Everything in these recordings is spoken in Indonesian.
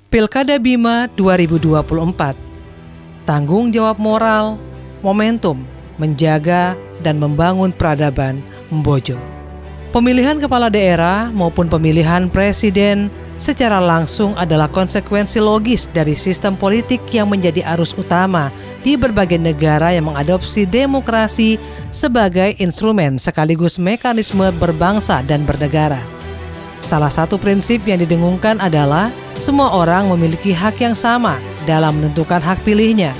Pilkada Bima 2024. Tanggung jawab moral, momentum, menjaga dan membangun peradaban Mbojo. Pemilihan kepala daerah maupun pemilihan presiden secara langsung adalah konsekuensi logis dari sistem politik yang menjadi arus utama di berbagai negara yang mengadopsi demokrasi sebagai instrumen sekaligus mekanisme berbangsa dan bernegara. Salah satu prinsip yang didengungkan adalah semua orang memiliki hak yang sama dalam menentukan hak pilihnya.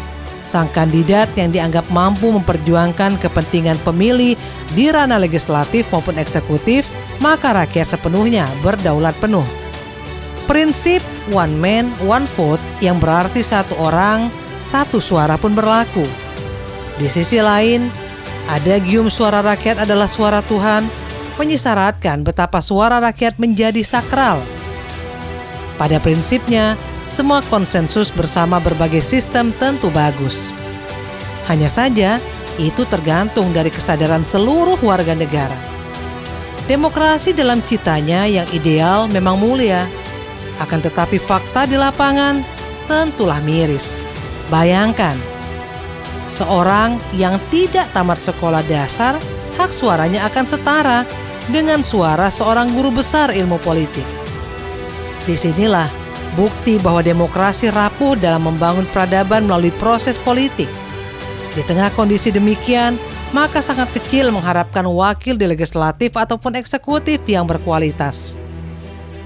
Sang kandidat yang dianggap mampu memperjuangkan kepentingan pemilih di ranah legislatif maupun eksekutif, maka rakyat sepenuhnya berdaulat penuh. Prinsip one man, one vote yang berarti satu orang, satu suara pun berlaku. Di sisi lain, adagium suara rakyat adalah suara Tuhan, mengisyaratkan betapa suara rakyat menjadi sakral. Pada prinsipnya, semua konsensus bersama berbagai sistem tentu bagus. Hanya saja, itu tergantung dari kesadaran seluruh warga negara. Demokrasi dalam citanya yang ideal memang mulia, akan tetapi fakta di lapangan tentulah miris. Bayangkan, seorang yang tidak tamat sekolah dasar, hak suaranya akan setara dengan suara seorang guru besar ilmu politik. Disinilah bukti bahwa demokrasi rapuh dalam membangun peradaban melalui proses politik. Di tengah kondisi demikian, maka sangat kecil mengharapkan wakil di legislatif ataupun eksekutif yang berkualitas.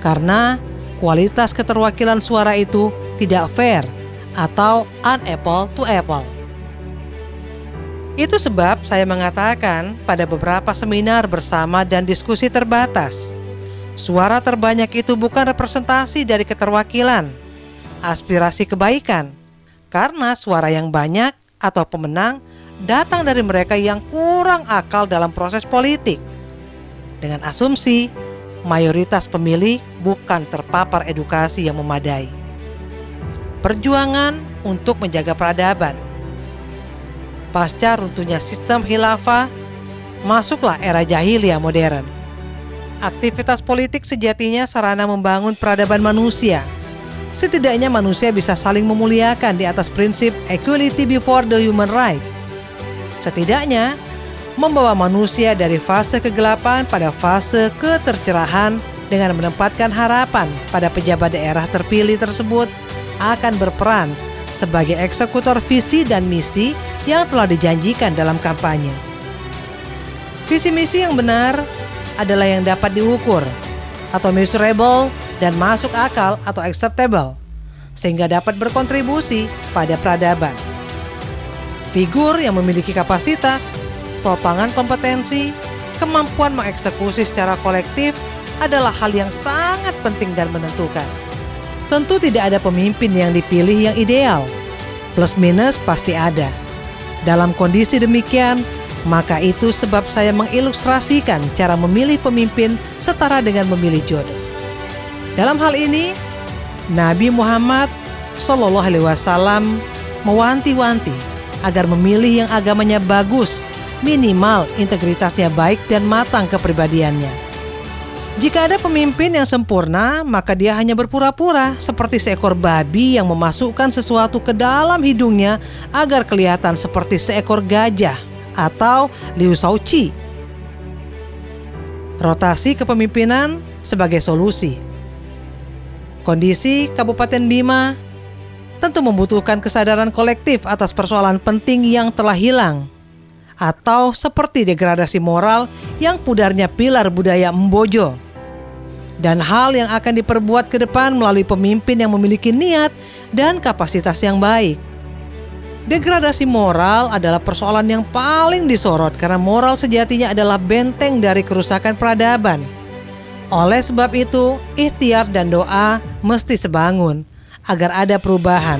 Karena kualitas keterwakilan suara itu tidak fair atau unapple to apple. Itu sebab saya mengatakan pada beberapa seminar bersama dan diskusi terbatas, suara terbanyak itu bukan representasi dari keterwakilan, aspirasi kebaikan, karena suara yang banyak atau pemenang datang dari mereka yang kurang akal dalam proses politik. Dengan asumsi, mayoritas pemilih bukan terpapar edukasi yang memadai. Perjuangan untuk menjaga peradaban. Pasca runtuhnya sistem khilafah, masuklah era jahiliyah modern. Aktivitas politik sejatinya sarana membangun peradaban manusia. Setidaknya manusia bisa saling memuliakan di atas prinsip equality before the human right. Setidaknya membawa manusia dari fase kegelapan pada fase ketercerahan dengan menempatkan harapan pada pejabat daerah terpilih tersebut akan berperan sebagai eksekutor visi dan misi yang telah dijanjikan dalam kampanye. Visi misi yang benar adalah yang dapat diukur atau measurable dan masuk akal atau acceptable, sehingga dapat berkontribusi pada peradaban. Figur yang memiliki kapasitas, topangan kompetensi, kemampuan mengeksekusi secara kolektif adalah hal yang sangat penting dan menentukan. Tentu tidak ada pemimpin yang dipilih yang ideal. Plus minus pasti ada. Dalam kondisi demikian, maka itu sebab saya mengilustrasikan cara memilih pemimpin setara dengan memilih jodoh. Dalam hal ini, Nabi Muhammad SAW mewanti-wanti agar memilih yang agamanya bagus, minimal integritasnya baik dan matang kepribadiannya. Jika ada pemimpin yang sempurna, maka dia hanya berpura-pura seperti seekor babi yang memasukkan sesuatu ke dalam hidungnya agar kelihatan seperti seekor gajah atau Liu Shaoqi. Rotasi kepemimpinan sebagai solusi. Kondisi Kabupaten Bima tentu membutuhkan kesadaran kolektif atas persoalan penting yang telah hilang, atau seperti degradasi moral yang pudarnya pilar budaya Mbojo, dan hal yang akan diperbuat ke depan melalui pemimpin yang memiliki niat dan kapasitas yang baik. Degradasi moral adalah persoalan yang paling disorot karena moral sejatinya adalah benteng dari kerusakan peradaban. Oleh sebab itu, ikhtiar dan doa mesti sebangun agar ada perubahan.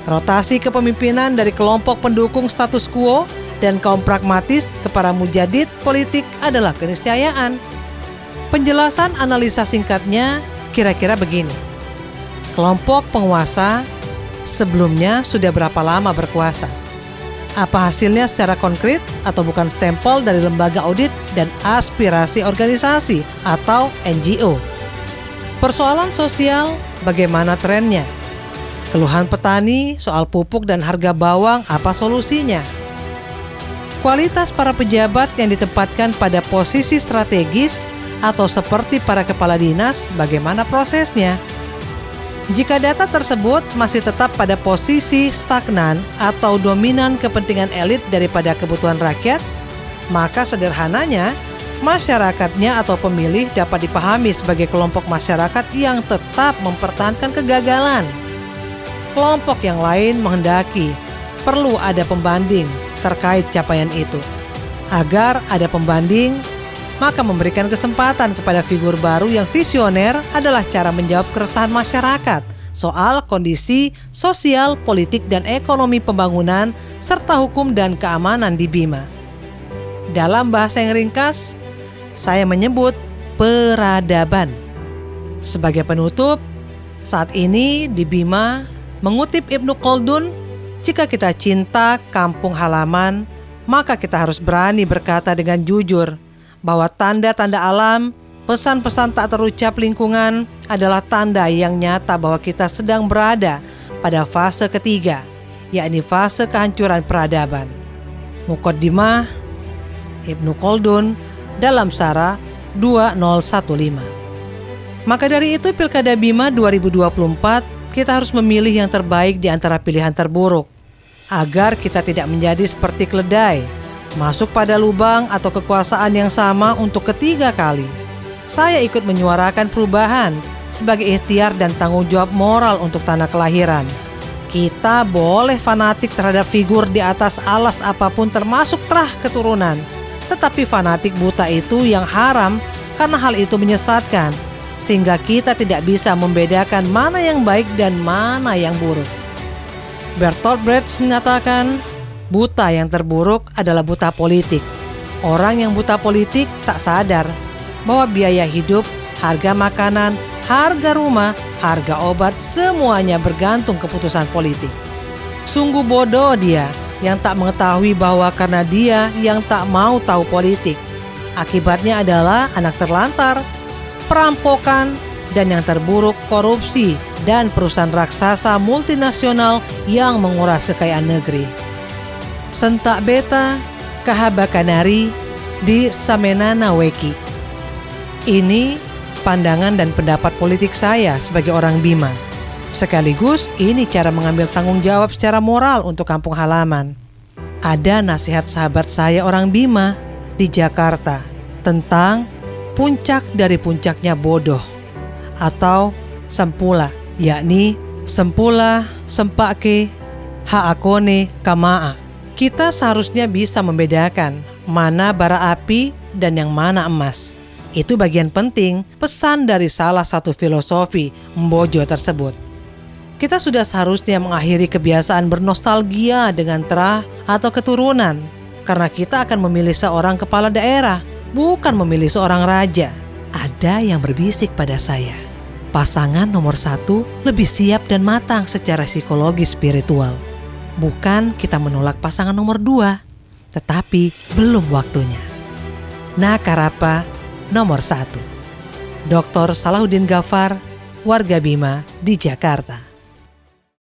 Rotasi kepemimpinan dari kelompok pendukung status quo dan kaum pragmatis kepada mujadid politik adalah keniscayaan. Penjelasan analisa singkatnya kira-kira begini. Kelompok penguasa sebelumnya sudah berapa lama berkuasa? Apa hasilnya secara konkret atau bukan stempel dari lembaga audit dan aspirasi organisasi atau NGO? Persoalan sosial bagaimana trennya? Keluhan petani soal pupuk dan harga bawang, apa solusinya? Kualitas para pejabat yang ditempatkan pada posisi strategis atau seperti para kepala dinas, bagaimana prosesnya? Jika data tersebut masih tetap pada posisi stagnan atau dominan kepentingan elit daripada kebutuhan rakyat, maka sederhananya masyarakatnya atau pemilih dapat dipahami sebagai kelompok masyarakat yang tetap mempertahankan kegagalan. Kelompok yang lain menghendaki perlu ada pembanding terkait capaian itu. Agar ada pembanding, maka memberikan kesempatan kepada figur baru yang visioner adalah cara menjawab keresahan masyarakat soal kondisi sosial, politik, dan ekonomi pembangunan serta hukum dan keamanan di Bima. Dalam bahasa yang ringkas, saya menyebut peradaban. Sebagai penutup, saat ini di Bima mengutip Ibnu Khaldun, jika kita cinta kampung halaman, maka kita harus berani berkata dengan jujur bahwa tanda-tanda alam, pesan-pesan tak terucap lingkungan adalah tanda yang nyata bahwa kita sedang berada pada fase ketiga, yakni fase kehancuran peradaban. Muqaddimah Ibnu Khaldun dalam Syarah 2015. Maka dari itu Pilkada Bima 2024 kita harus memilih yang terbaik di antara pilihan terburuk, agar kita tidak menjadi seperti keledai, masuk pada lubang atau kekuasaan yang sama untuk ketiga kali. Saya ikut menyuarakan perubahan sebagai ikhtiar dan tanggung jawab moral untuk tanah kelahiran. Kita boleh fanatik terhadap figur di atas alas apapun termasuk terah keturunan, tetapi fanatik buta itu yang haram karena hal itu menyesatkan, sehingga kita tidak bisa membedakan mana yang baik dan mana yang buruk. Bertolt Brecht mengatakan, buta yang terburuk adalah buta politik. Orang yang buta politik tak sadar bahwa biaya hidup, harga makanan, harga rumah, harga obat, semuanya bergantung keputusan politik. Sungguh bodoh dia yang tak mengetahui bahwa karena dia yang tak mau tahu politik, akibatnya adalah anak terlantar, perampokan, dan yang terburuk korupsi dan perusahaan raksasa multinasional yang menguras kekayaan negeri. Sentak beta kahabakanari di Samenana Weki. Ini pandangan dan pendapat politik saya sebagai orang Bima. Sekaligus ini cara mengambil tanggung jawab secara moral untuk kampung halaman. Ada nasihat sahabat saya orang Bima di Jakarta tentang puncak dari puncaknya bodoh atau sempula, yakni sempula sempake haakone kamaa. Kita seharusnya bisa membedakan mana bara api dan yang mana emas. Itu bagian penting pesan dari salah satu filosofi Mbojo tersebut. Kita sudah seharusnya mengakhiri kebiasaan bernostalgia dengan terah atau keturunan, karena kita akan memilih seorang kepala daerah, bukan memilih seorang raja. Ada yang berbisik pada saya, pasangan nomor 1 lebih siap dan matang secara psikologi spiritual. Bukan kita menolak pasangan nomor 2, tetapi belum waktunya. Nakarapa nomor 1. Dr. Salahuddin Ghaffar, warga Bima di Jakarta.